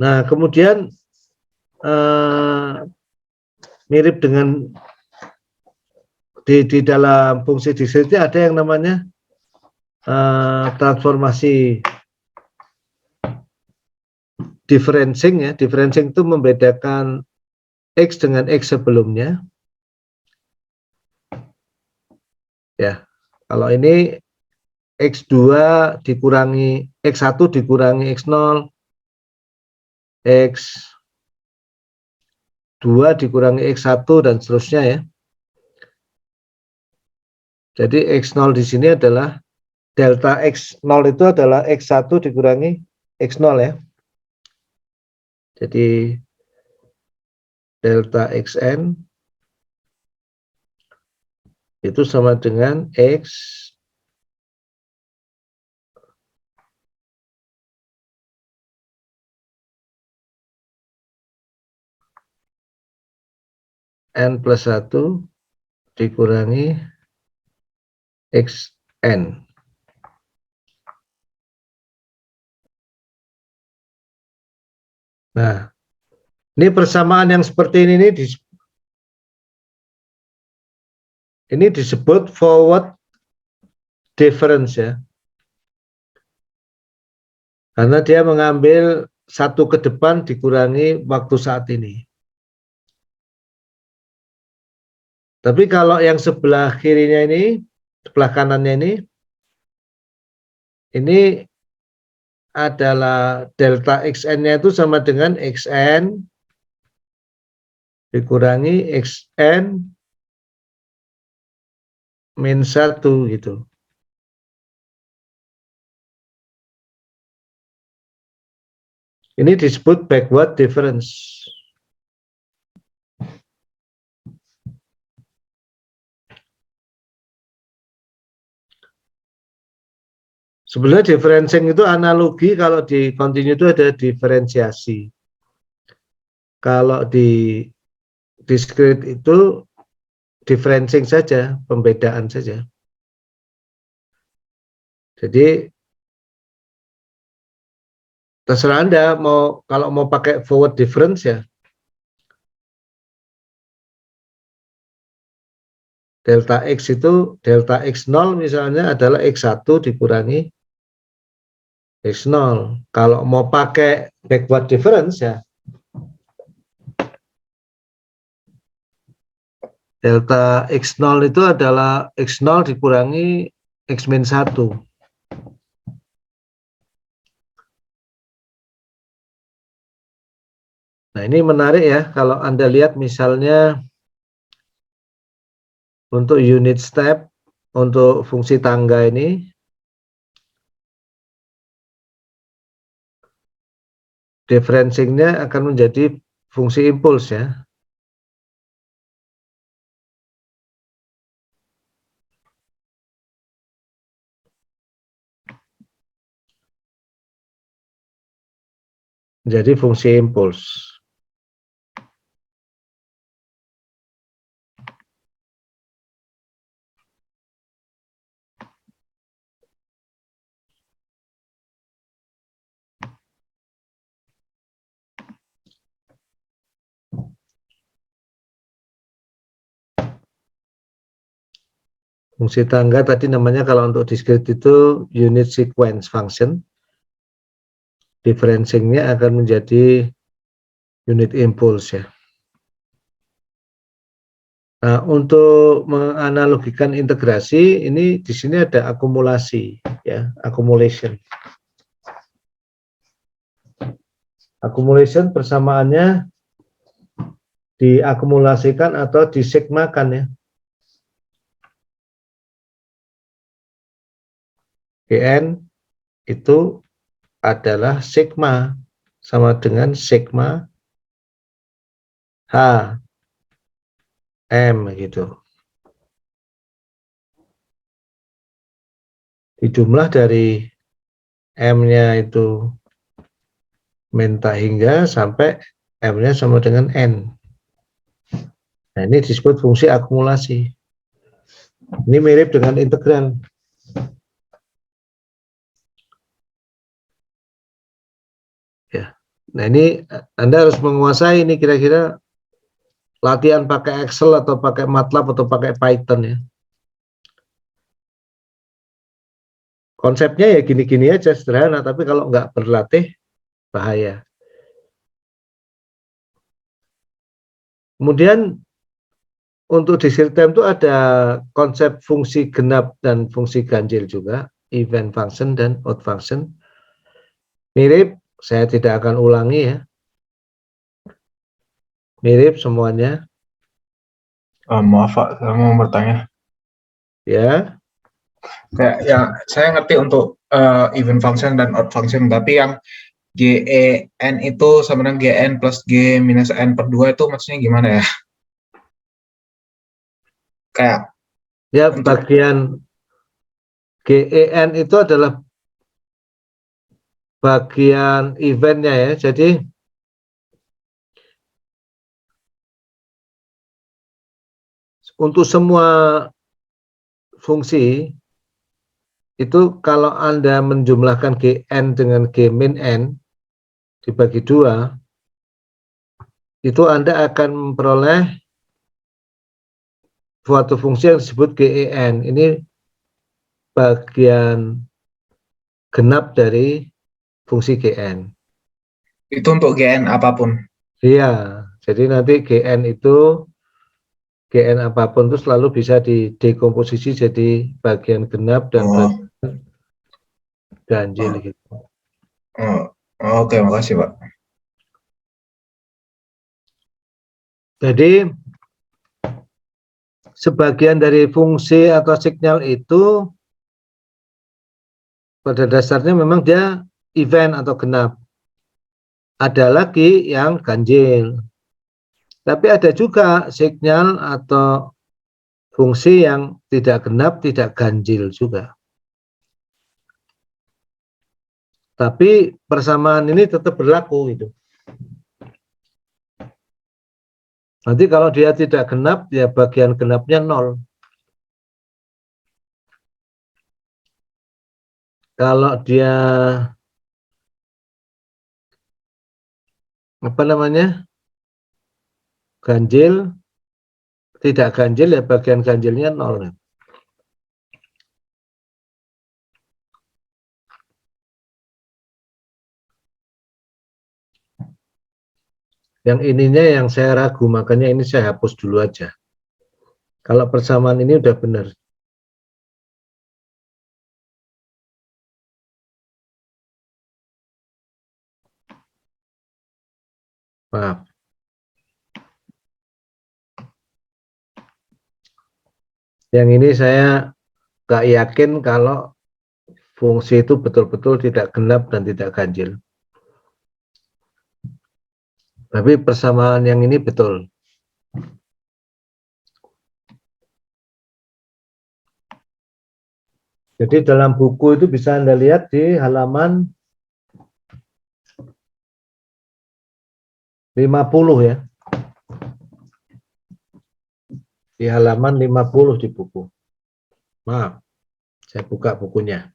Nah, kemudian mirip dengan di dalam fungsi diskrit ada yang namanya transformasi differencing ya. Differencing itu membedakan X dengan X sebelumnya. Ya, kalau ini X2 dikurangi X1 dikurangi X0, X2 dikurangi X1 dan seterusnya ya. Jadi X0 di sini adalah delta X0 itu adalah X1 dikurangi X0 ya. Jadi delta Xn itu sama dengan X n plus 1 dikurangi Xn. Nah, ini persamaan yang seperti ini disebut forward difference ya. Karena dia mengambil satu ke depan dikurangi waktu saat ini. Tapi kalau yang sebelah kirinya ini, sebelah kanannya ini adalah delta Xn-nya itu sama dengan Xn dikurangi Xn min 1 gitu. Ini disebut backward difference. Sebenarnya differencing itu analogi, kalau di continue itu ada diferensiasi. Kalau di discrete itu differencing saja, pembedaan saja. Jadi terserah Anda kalau mau pakai forward difference ya. Delta X itu, delta X0 misalnya adalah X1 dikurangi X0. Kalau mau pakai backward difference ya, delta X0 itu adalah X0 dikurangi X min 1. Nah, ini menarik ya, kalau Anda lihat misalnya untuk unit step, untuk fungsi tangga ini, differencingnya akan menjadi fungsi impuls ya. Jadi fungsi impuls. Fungsi tangga tadi namanya kalau untuk discrete itu unit sequence function. Differencingnya akan menjadi unit impulse ya. Nah, untuk menganalogikan integrasi ini di sini ada akumulasi ya, accumulation. Accumulation persamaannya diakumulasikan atau disigmakan ya. Gn itu adalah sigma sama dengan sigma H M gitu. Jumlah dari M-nya itu min tak hingga sampai M-nya sama dengan N. Nah, ini disebut fungsi akumulasi. Ini mirip dengan integral. Ya. Nah, ini Anda harus menguasai ini kira-kira latihan pakai Excel atau pakai MATLAB atau pakai Python ya. Konsepnya ya gini-gini aja sederhana, tapi kalau nggak berlatih bahaya. Kemudian untuk discrete time itu ada konsep fungsi genap dan fungsi ganjil juga, event function dan out function. Mirip, saya tidak akan ulangi ya. Mirip semuanya. Maaf Pak, saya mau bertanya. Ya. Kayak ya saya ngerti untuk event function dan out function, tapi yang GEN itu sama dengan GN plus G minus N per 2 itu maksudnya gimana ya? Kayak Ya, untuk bagian GEN itu adalah bagian eventnya ya. Jadi untuk semua fungsi itu kalau Anda menjumlahkan GN dengan G min N dibagi 2, itu Anda akan memperoleh suatu fungsi yang disebut GEN. Ini bagian genap dari fungsi GN. itu untuk GN apapun. Iya, jadi nanti GN apapun itu selalu bisa didekomposisi jadi bagian genap dan Oh, bagian ganjil oh, gitu. oh, oke, makasih Pak. Jadi sebagian dari fungsi atau signal itu pada dasarnya memang dia event atau genap. Ada lagi yang ganjil. Tapi ada juga signal atau fungsi yang tidak genap, tidak ganjil juga. Tapi persamaan ini tetap berlaku itu. Nanti kalau dia tidak genap, ya bagian genapnya 0. Kalau dia apa namanya ganjil, tidak ganjil ya bagian ganjilnya 0. Yang ininya yang saya ragu, makanya ini saya hapus dulu aja. Kalau persamaan ini udah benar. Maaf. Yang ini saya nggak yakin kalau fungsi itu betul-betul tidak genap dan tidak ganjil. Tapi persamaan yang ini betul. Jadi dalam buku itu bisa Anda lihat di halaman 50 ya. Di halaman 50 di buku. Maaf, saya buka bukunya.